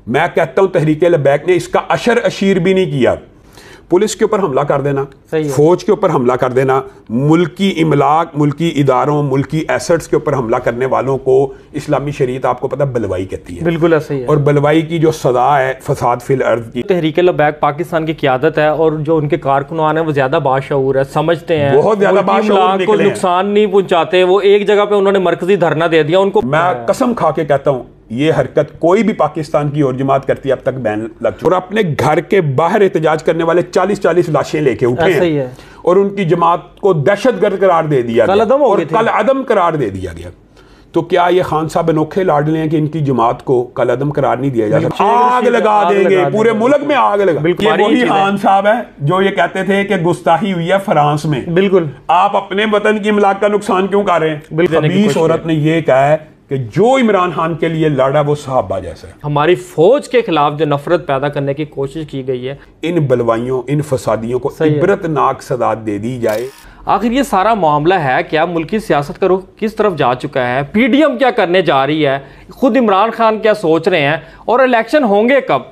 मैं कहता हूं तहरीके लबैक ने इसका अशर अशीर भी नहीं किया। पुलिस के ऊपर हमला कर देना, फौज के ऊपर हमला कर देना, मुल्की इमलाक, मुल्की इदारों, मुल्की एसेट्स के ऊपर हमला करने वालों को इस्लामी शरीयत आपको पता बलवाई कहती है। बिल्कुल ऐसा ही है। और बलवाई की जो सजा है फसाद फिल अर्द की। तहरीके लबैक पाकिस्तान की क़यादत है और जो उनके कारकुनान है वो ज्यादा बाशऊर है, समझते हैं, बहुत ज्यादा बाशऊर को नुकसान नहीं पहुंचाते। वो एक जगह पे उन्होंने मरकजी धरना दे दिया उनको। मैं कसम खा के कहता हूं ये हरकत कोई भी पाकिस्तान की और जमात करती है अब तक बैन लग चुका। और अपने घर के बाहर एहतजाज करने वाले 40-40 लाशें लेके उठे हैं और उनकी जमात को दहशतगर्द करार दे दिया गया और कल अदम करार दे दिया गया। तो क्या ये खान साहब अनोखे लाडले हैं कि इनकी जमात को कल अदम करार नहीं दिया जा सकता? आग लगा देंगे, पूरे मुल्क में आग लगा। ये वही खान साहब है जो ये कहते थे कि गुस्ताखी हुई है फ्रांस में। बिल्कुल, आप अपने वतन की इमलाक का नुकसान क्यों कर रहे हैं? खबीस औरत ने ये कहा है कि जो इमरान खान के लिए लड़ा वो साहबा जैसा है। हमारी फौज के खिलाफ जो नफरत पैदा करने की कोशिश की गई है, इन बलवाइयों, इन फसादियों को इबरतनाक सजा दे दी जाए। आखिर ये सारा मामला है क्या? मुल्की सियासत का रुख किस तरफ जा चुका है? पीडीएम क्या करने जा रही है? खुद इमरान खान क्या सोच रहे हैं? और इलेक्शन होंगे कब?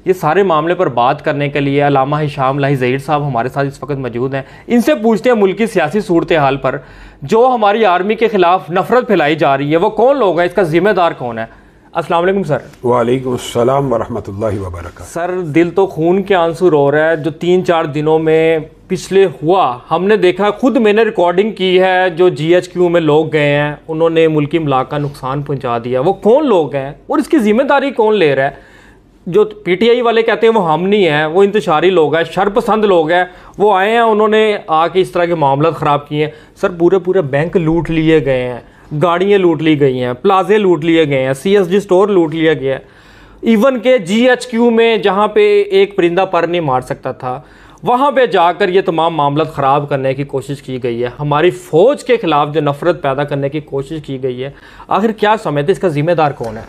ये सारे मामले पर बात करने के लिए अल्लामा हिशाम लाही ज़हीर साहब हमारे साथ इस वक्त मौजूद हैं। इनसे पूछते हैं मुल्क की सियासी सूरत हाल पर जो हमारी आर्मी के खिलाफ नफरत फैलाई जा रही है वो कौन लोग हैं, इसका जिम्मेदार कौन है? अस्सलाम वालेकुम सर। वालेकुम अस्सलाम वरहमतुल्लाहि वबरकातुहू। सर, दिल तो खून के आंसू रो रहा है जो 3-4 दिनों में पिछले हुआ। हमने देखा, खुद मैंने रिकॉर्डिंग की है, जो GHQ में लोग गए हैं उन्होंने मुल्की इमलाक का नुकसान पहुँचा दिया। वो कौन लोग हैं और इसकी जिम्मेदारी कौन ले रहा है? जो PTI वाले कहते हैं वो हम नहीं हैं, वो इंतशारी लोग हैं, शरपसंद लोग हैं, वो आए हैं, उन्होंने आके इस तरह के मामला ख़राब किए हैं। सर, पूरे बैंक लूट लिए गए हैं, गाड़ियाँ लूट ली गई हैं, प्लाजे लूट लिए गए हैं, CSD स्टोर लूट लिया गया है। इवन के GHQ में जहाँ पे एक परिंदा पर नहीं मार सकता था वहाँ पे जाकर ये तमाम मामला ख़राब करने की कोशिश की गई है। हमारी फ़ौज के ख़िलाफ़ जो नफ़रत पैदा करने की कोशिश की गई है, आखिर क्या समझते, इसका ज़िम्मेदार कौन है?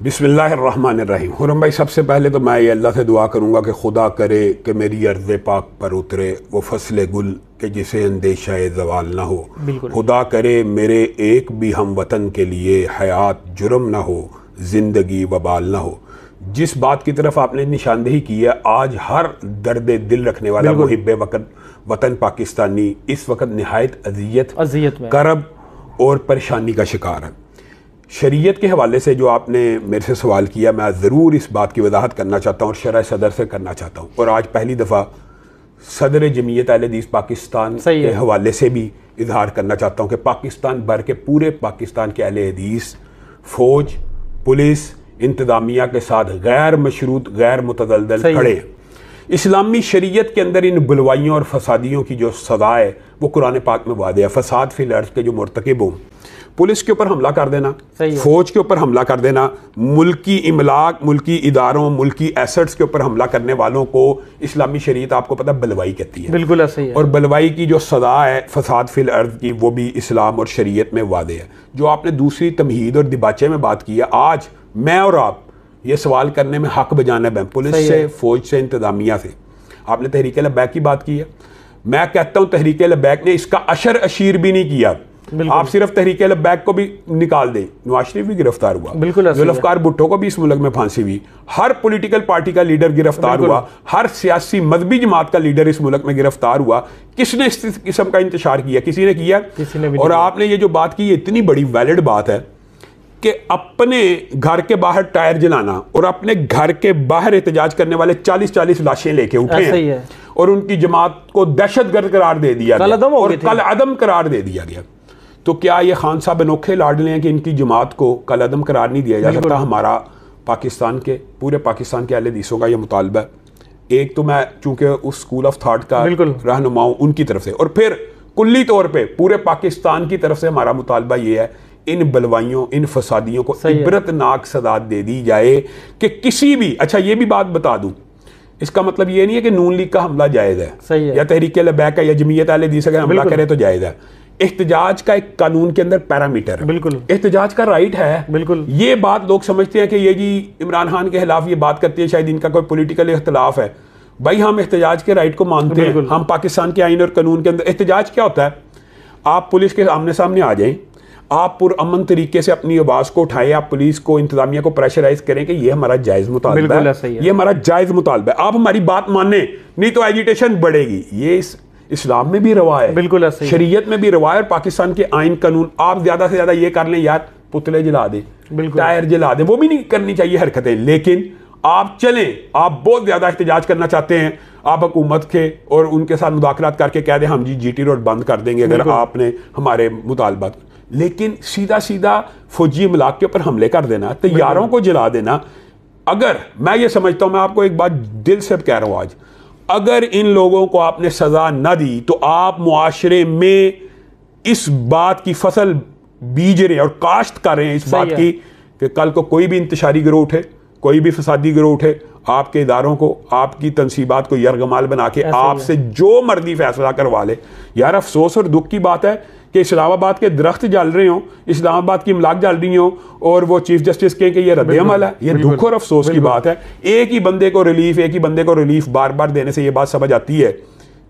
बिस्मिल्लाहिर्रहमानिर्रहीम। खुरम भाई, सबसे पहले तो मैं ये अल्लाह से दुआ करूँगा कि खुदा करे कि मेरी अर्ज़ पाक पर उतरे वो फसल गुल के जिसे अंदेशा ज़वाल ना हो। खुदा करे मेरे एक भी हम वतन के लिए हयात जुर्म ना हो, ज़िंदगी वबाल ना हो। जिस बात की तरफ आपने निशानदेही की है, आज हर दर्द दिल रखने वाला मुहिब्बे वतन पाकिस्तानी इस वक्त निहायत अज़ियत में करब और परेशानी का शिकार है। शरीयत के हवाले से जो आपने मेरे से सवाल किया, मैं ज़रूर इस बात की वजाहत करना चाहता हूँ और शरह सदर से करना चाहता हूँ। और आज पहली दफ़ा सदर जमीयत अहले हदीस पाकिस्तान के हवाले से भी इजहार करना चाहता हूँ कि पाकिस्तान भर के पूरे पाकिस्तान के अहले हदीस फ़ौज, पुलिस, इंतज़ामिया के साथ गैर मशरूत, गैर मुतदलदल खड़े हैं। इस्लामी शरीयत के अंदर इन बुलवाइयों और फसादियों की जो सज़ा है वो कुरान पाक में वादे है। फसाद फिल अर्ज़ के जो मुर्तकिब हों, पुलिस के ऊपर हमला कर देना, फौज के ऊपर हमला कर देना, मुल्की इमलाक, मुल्की इदारों, मुल्की एसेट्स के ऊपर हमला करने वालों को इस्लामी शरीयत आपको पता बलवाई कहती है। बिल्कुल ऐसा ही है। और बलवाई की जो सज़ा है फसाद फिल अर्ज़ की वो भी इस्लाम और शरीयत में वादे है। जो आपने दूसरी तमहीद और दिबाचे में बात की है, आज मैं और आप ये सवाल करने में हक बजानब है, पुलिस से, फौज से, इंतज़ामिया से। आपने तहरीके लबैक की बात की है, मैं कहता हूँ तहरीके लबैक ने इसका अशर अशीर भी नहीं किया। आप सिर्फ तहरीके लबैक को भी निकाल दें, नवाज शरीफ भी गिरफ्तार हुआ, जुल्फ़िकार भुट्टो को भी इस मुल्क में फांसी हुई, हर पॉलिटिकल पार्टी का लीडर गिरफ्तार हुआ, हर सियासी मजहबी जमात का लीडर इस मुल्क में गिरफ्तार हुआ। किसने इस किस्म का इंतशार किया? किसी ने किया? और आपने ये जो बात की, ये इतनी बड़ी वैलिड बात है कि अपने घर के बाहर टायर जलाना और अपने घर के बाहर एहतजाज करने वाले 40-40 लाशें लेके उठे हैं और उनकी जमात को दहशतगर्द करार दे दिया गया और कल अदम करार दे दिया गया। तो क्या ये खान साहब अनोखे लाडले हैं कि इनकी जमात को कल अदम करार नहीं दिया जा सकता? हमारा पाकिस्तान के, पूरे पाकिस्तान के अहले हदीसों का यह मुतालबा है। एक तो मैं चूंकि उस स्कूल ऑफ थाट का रहनुमा हूं उनकी तरफ से, और फिर कुल्ली तौर पे पूरे पाकिस्तान की तरफ से हमारा मुतालबा ये है, इन बलवाइयों, इन फसादियों को इबरतनाक सजा दे दी जाए कि किसी भी, अच्छा ये भी बात बता दूं, इसका मतलब ये नहीं है कि नून लीग का हमला जायज़ है या तहरीक लबैक है या जमीयत अहले हदीस अगर हमला करे तो जायज़ है। एहतजाज का एक कानून के अंदर पैरामीटर है, बिल्कुल एहतजाज का राइट है, बिल्कुल। ये बात लोग समझते हैं कि ये जी इमरान खान के खिलाफ ये बात करती है, शायद इनका कोई पॉलिटिकल इख्तलाफ है। भाई हम एहतजाज के राइट को मानते हैं, हम पाकिस्तान के आइन और कानून के अंदर। एहतजाज क्या होता है? आप पुलिस के आमने सामने आ जाएं, आप पुरअमन तरीके से अपनी आवाज़ को उठाएं, आप पुलिस को, इंतजामिया को प्रेशराइज करें कि ये हमारा जायज़ मुतालबा है, ये हमारा जायज़ मुतालबा है, आप हमारी बात माने, नहीं तो एजिटेशन बढ़ेगी। ये इस्लाम में भी रवा है, बिल्कुल ऐसा ही, शरीयत में भी रवा है, और पाकिस्तान के आइन कानून। आप ज़्यादा से ज़्यादा ये कर लें यार, पुतले जला दें, टायर जला दें, वो भी नहीं करनी चाहिए हरकतें, लेकिन आप चलें, आप बहुत ज़्यादा एहतजाज करना चाहते हैं, आप हुकूमत के और उनके साथ मुदाखलात करके कह दें हम जी जीटी रोड बंद कर देंगे अगर आपने हमारे मुतालबात, लेकिन सीधा सीधा फौजी इमलाक के ऊपर हमले कर देना, तैयारों को जला देना। अगर मैं ये समझता हूँ, मैं आपको एक बात दिल से कह रहा हूँ आज, अगर इन लोगों को आपने सज़ा न दी तो आप मुआशरे में इस बात की फसल बीज रहे हैं और काश्त कर रहे हैं इस बात की कि कल को कोई भी इंतशारी गिरोह उठे, कोई भी फसादी गिरोह उठे, आपके इदारों को, आपकी तनसीबात को यरगमाल बना के आपसे जो मर्जी फैसला करवा ले। यार अफसोस और दुख की बात है कि इस्लामाबाद के दरख्त जल रहे हों, इस्लामाबाद की इमलाक जल रही हो और वो चीफ जस्टिस कहें कि ये रद्द अमल है। ये दुख और अफसोस की बात है। एक ही बंदे को रिलीफ बार बार देने से ये बात समझ आती है,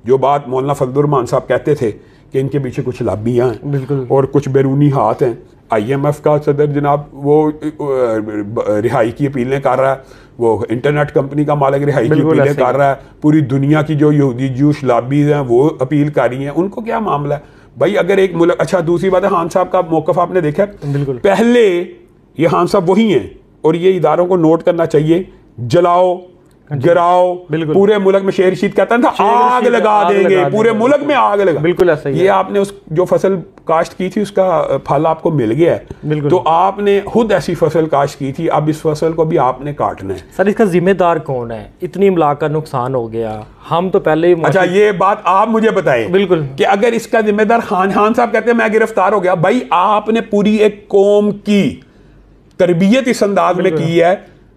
जो बात मौलाना फजलुर रहमान साहब कहते थे कि इनके पीछे कुछ लॉबियां हैं और कुछ बैरूनी हाथ हैं। IMF का सदर जनाब वो रिहाई की अपीलें कर रहा है, वो इंटरनेट कंपनी का मालिक रिहाई की अपीलें कर रहा है, पूरी दुनिया की जो यहूदी जूश लॉबीज हैं वो अपील कर रही हैं। उनको क्या मामला है भाई? अगर एक मुल्क, अच्छा दूसरी बात है, खान साहब का मौकफ आपने देखा, पहले ये खान साहब वही हैं और ये इदारों को नोट करना चाहिए, जलाओ गिराओ, पूरे मुल्क में शेर शीत कहता था आग लगा देंगे, पूरे मुल्क में आग लगा। बिल्कुल ऐसा ही ये आपने उस जो फसल काश्त की थी उसका फल आपको मिल गया है, तो आपने खुद ऐसी फसल काश्त की थी, अब इस फसल को भी आपने काटना है। सर इसका जिम्मेदार कौन है? इतनी इमलाक का नुकसान हो गया, हम तो पहले ही। अच्छा ये बात आप मुझे बताएं बिल्कुल कि अगर इसका जिम्मेदार खान साहब कहते हैं मैं गिरफ्तार हो गया, भाई आपने पूरी एक कौम की तरबियत इस अंदाज में की है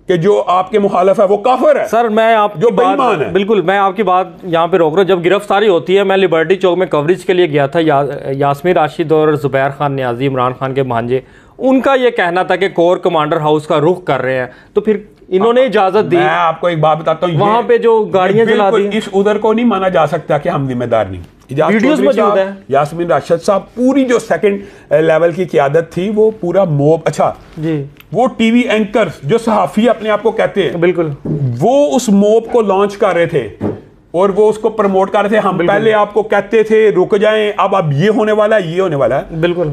कि जो आपके मुखालिफ है वो काफिर है। सर मैं आप जो बेईमान है, बिल्कुल मैं आपकी बात यहाँ पे रोक रहा हूँ। जब गिरफ्तारी होती है, मैं लिबर्टी चौक में कवरेज के लिए गया था, यास्मीन राशिद और जुबैर खान नियाजी, इमरान खान के भांजे, उनका ये कहना था कि कोर कमांडर हाउस का रुख कर रहे हैं, तो फिर इन्होंने इजाजत दी। मैं आपको एक बात बताता हूँ, वहां पे जो गाड़ियां जला दी, इस उधर को नहीं माना जा सकता कि हम जिम्मेदार नहीं। वीडियोस मौजूद है। यास्मीन राशिद साहब, पूरी जो सेकंड लेवल की क़यादत थी, वो पूरा मोब, अच्छा जी, वो टीवी एंकर्स जो सहाफ़ी अपने आप को कहते हैं, बिल्कुल वो उस मोब को लॉन्च कर रहे थे और वो उसको प्रमोट कर रहे थे। हम पहले आपको कहते थे रुक जाएं, अब ये होने वाला है, ये होने वाला है। बिल्कुल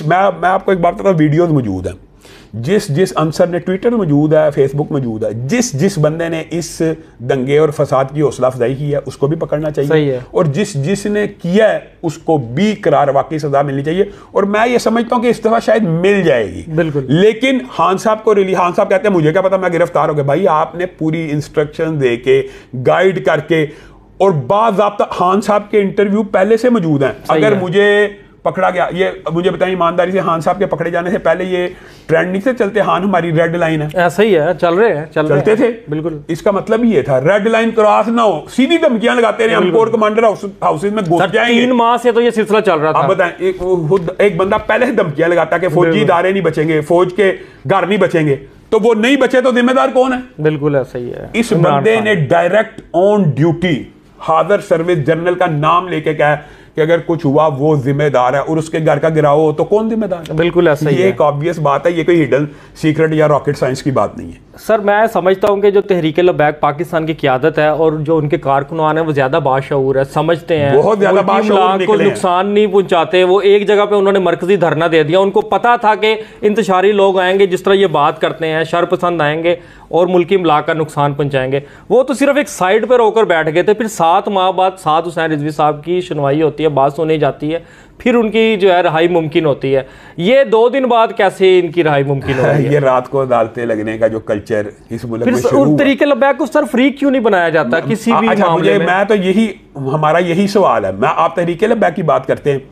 मैं आपको एक बात बताता हूँ, वीडियोस मौजूद हैं, जिस अंसर ने, ट्विटर मौजूद है, फेसबुक मौजूद है, जिस बंदे ने इस दंगे और फसाद की हौसला अफजाई की है उसको भी पकड़ना चाहिए, और जिसने किया है उसको भी करार वाकई सजा मिलनी चाहिए। और मैं ये समझता हूँ कि इस दफा शायद मिल जाएगी, बिल्कुल। खान साहब कहते हैं मुझे क्या पता, मैं गिरफ्तार हो गया। भाई आपने पूरी इंस्ट्रक्शन दे के, गाइड करके, और बाज़ाब्ता खान साहब के इंटरव्यू पहले से मौजूद हैं। अगर मुझे पकड़ा गया, ये मुझे बताएं ईमानदारी से, खान साहब के पकड़े जाने से पहले ये ट्रेंड नहीं से चलते, खान हमारी रेड लाइन है, ऐसा ही है, चलते थे, बिल्कुल। इसका मतलब ये था रेड लाइन क्रॉस ना हो, सीधी धमकियां लगाते रहे, हम कोर कमांडर हाउसेज में घुस जाएंगे। 3 माह से तो ये सिलसिला चल रहा था। आप बताएं, एक बंदा पहले से धमकियां लगाता कि फौजी इदारे नहीं बचेंगे, फौज के घर नहीं बचेंगे, तो वो नहीं बचे तो जिम्मेदार कौन है? बिल्कुल ऐसा ही है। इस बंदे ने डायरेक्ट ऑन ड्यूटी हादर सर्विस जनरल का नाम लेके कहा कि अगर कुछ हुआ वो जिम्मेदार है, और उसके घर का गिराव हो तो कौन जिम्मेदार है? बिल्कुल ऐसा ही है। ये एक ऑब्वियस बात है, ये कोई हिडन सीक्रेट या रॉकेट साइंस की बात नहीं है। सर मैं समझता हूँ कि जो तहरीक लबैक पाकिस्तान की क़यादत है और जो उनके कारकुनान है वो ज्यादा बाशऊर है, समझते हैं, बहुत ज्यादा बाशऊर को नुकसान नहीं पहुंचाते। वो एक जगह पे उन्होंने मरकजी धरना दे दिया, उनको पता था कि इंतशारी लोग आएंगे, जिस तरह ये बात करते हैं, शरपसंद आएंगे और मुल्की इमलाक का नुकसान पहुंचाएंगे। वो तो सिर्फ एक साइड पर होकर बैठ गए थे। फिर 7 माह बाद साद हुसैन रिजवी साहब की सुनवाई होती है, बात सुनी जाती है, फिर उनकी जो है रहाई मुमकिन होती है। ये 2 दिन बाद कैसे इनकी रहाई मुमकिन होती है? ये रात को अदालतें लगने का जो कल्चर इस मुल्क में शुरू हुआ, तरीके लबैक को सर फ्री क्यों नहीं बनाया जाता किसी भी मामले में? मैं तो हमारा यही सवाल है। मैं आप तहरीके लबैक की बात करते हैं,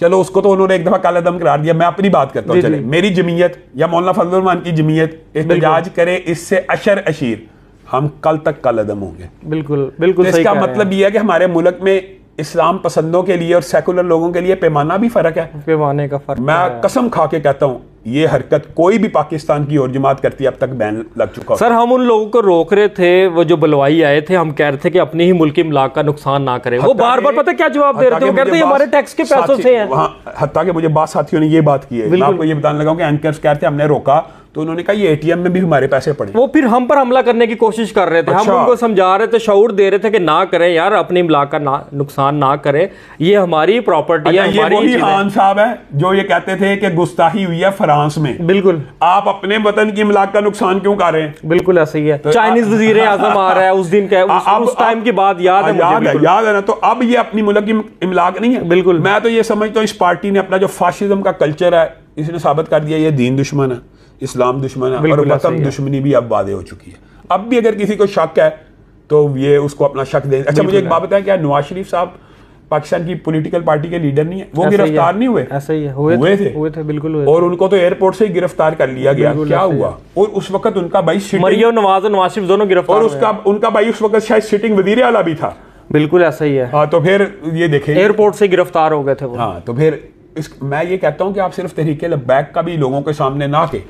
चलो उसको तो उन्होंने एक दफा कालादम करार दिया, मैं अपनी बात करता हूँ। चले मेरी जमीयत या मौलाना फजलुर रहमान की जमीयत एहतजाज करे, इससे अशर अशीर हम कल तक कालादम होंगे। बिल्कुल बिल्कुल। इसका मतलब यह है कि हमारे मुल्क में इस्लाम पसंदों के लिए और सेकुलर लोगों के लिए पैमाना भी फ़र्क है, पैमाने का फ़र्क। मैं कसम खा के कहता हूँ ये हरकत कोई भी पाकिस्तान की और जमात करती है अब तक बैन लग चुका। सर हम उन लोगों को रोक रहे थे, वो जो बलवाई आए थे, हम कह रहे थे कि अपनी ही मुल्की इमलाक का नुकसान ना करें। वो बार बार पता क्या जवाब दे रहे थे, वो कहते हैं हमारे टैक्स के पैसों से हैं। हत्ता कि मुझे बात साथियों ने ये बात की है, मैं आपको ये बताने लगा कि एंकर्स कह रहे थे हमने रोका तो उन्होंने कहा ये एटीएम में भी हमारे पैसे पड़े। वो फिर हम पर हमला करने की कोशिश कर रहे थे। अच्छा। हम उनको समझा रहे थे, शऊर दे रहे थे कि ना करें यार, अपनी इमलाक का नुकसान ना करें, ये हमारी प्रॉपर्टी है, ये वही खान साहब है जो ये कहते थे कि गुस्ताखी हुई है फ्रांस में। बिल्कुल, आप अपने वतन की इमलाक का नुकसान क्यों कर रहे हैं? बिल्कुल ऐसा ही है। तो चाइनीज वजीर आजम आ रहा है उस दिन का, उस टाइम की बात याद है मुझे। याद है ना। तो अब ये अपनी मुल्क की इमलाक नहीं है। बिल्कुल, मैं तो ये समझता हूँ इस पार्टी ने अपना जो फाशिज्म का कल्चर है इसने साबित कर दिया ये दीन दुश्मन है, इस्लाम दुश्मन है और वतन दुश्मनी भी अब वादे हो चुकी है। अब भी अगर किसी को शक है तो ये उसको अपना शक दे। अच्छा मुझे एक बात बताया, क्या नवाज शरीफ साहब पाकिस्तान की पॉलिटिकल पार्टी के लीडर नहीं है? वो गिरफ्तार नहीं हुए? ऐसा ही है, हुए थे बिल्कुल हुए। और उनको तो एयरपोर्ट से ही गिरफ्तार कर लिया गया। क्या हुआ? और उस वक्त उनका भाई मरियम नवाज और नवाज शरीफ दोनों गिरफ्तार, और उनका भाई उस वक्त शायद सिटिंग वजीर आला भी था। बिल्कुल ऐसा ही है। हाँ तो फिर ये देखें एयरपोर्ट से गिरफ्तार हो गए थे वो। हाँ तो फिर मैं ये कहता हूँ कि आप सिर्फ तहरीक लब्बैक का भी लोगों के सामने ना के,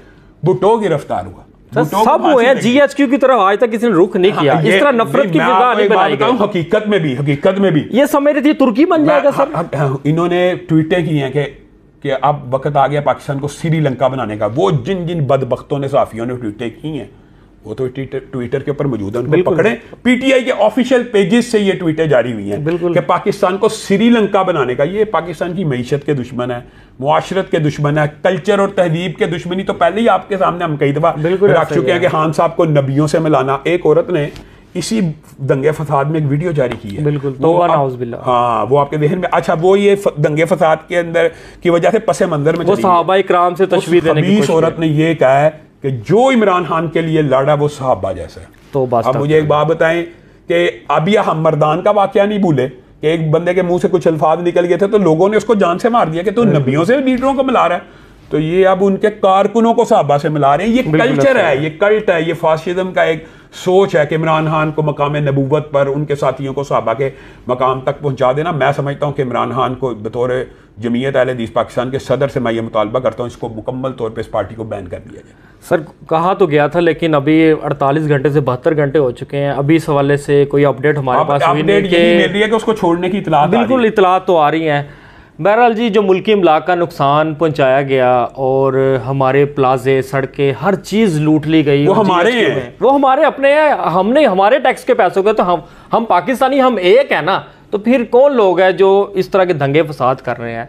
भुट्टो गिरफ्तार हुआ, सब हुए हैं। जीएचक्यू की तरफ आज तक किसी ने रुख नहीं किया। इस तरह नफरत की फिजा नहीं बनाई गई। हकीकत में भी ये समझ रही थी तुर्की बन जाएगा सर। इन्होंने ट्वीटें की हैं कि अब वक्त आ गया पाकिस्तान को श्रीलंका बनाने का। वो जिन जिन बदबख्तों ने साफियों ने ट्वीटें की हैं वो तो ट्विटर के ऊपर मौजूद है, उनको पकड़े। पीटीआई के ऑफिशियल पेजेस से ये ट्वीटें जारी हुई हैं कि पाकिस्तान को श्रीलंका बनाने का। ये पाकिस्तान की मईशत के दुश्मन है, मुआशरत के दुश्मन है, कल्चर और तहजीब के दुश्मनी तो पहले ही आपके सामने हम कई दफा रख चुके हैं कि खान साहब को नबियों से मिलाना। एक औरत ने इसी दंगे फसाद में एक वीडियो जारी की है। बिल्कुल, हाँ वो आपके जहन में। अच्छा वो ये दंगे फसाद के अंदर की वजह से पसे मंजर में सहाबा इकराम से तशबीह देने की कोशिश। औरत ने ये कहा है कि जो इमरान खान के लिए लड़ा वो सहाबा जैसा है। तो अब मुझे एक बात बताएं कि अब यह हम मर्दान का वाकया नहीं भूले कि एक बंदे के मुंह से कुछ अल्फाज निकल गए थे तो लोगों ने उसको जान से मार दिया कि तू नबियों से लीडरों को मिला रहा है। तो ये अब उनके कारकुनों को सहाबा से मिला रहे हैं। ये कल्चर है, ये कल्ट है, ये फाशिज्म का एक सोच है कि इमरान खान को मकाम नबूवत पर उनके साथियों को सहाबा के मकाम तक पहुंचा देना। मैं समझता हूं कि इमरान खान को बतौर जमीयत अहले हदीस पाकिस्तान के सदर से मैं ये मुतालबा करता हूं इसको मुकम्मल तौर पर इस पार्टी को बैन कर दिया जाए। सर कहा तो गया था लेकिन अभी 48 घंटे से 72 घंटे हो चुके हैं, अभी इस हवाले से कोई अपडेट हमारे पास हुई नहीं कि उसको छोड़ने की इतलात। बिल्कुल इतलात तो आ रही हैं। बहरहाल जी जो मुल्की इमलाक का नुकसान पहुंचाया गया और हमारे प्लाजे सड़कें हर चीज़ लूट ली गई, वो हमारे हैं, वो हमारे अपने हैं। हमने हमारे टैक्स के पैसों के, तो हम पाकिस्तानी, हम एक है ना। तो फिर कौन लोग हैं जो इस तरह के दंगे फसाद कर रहे हैं?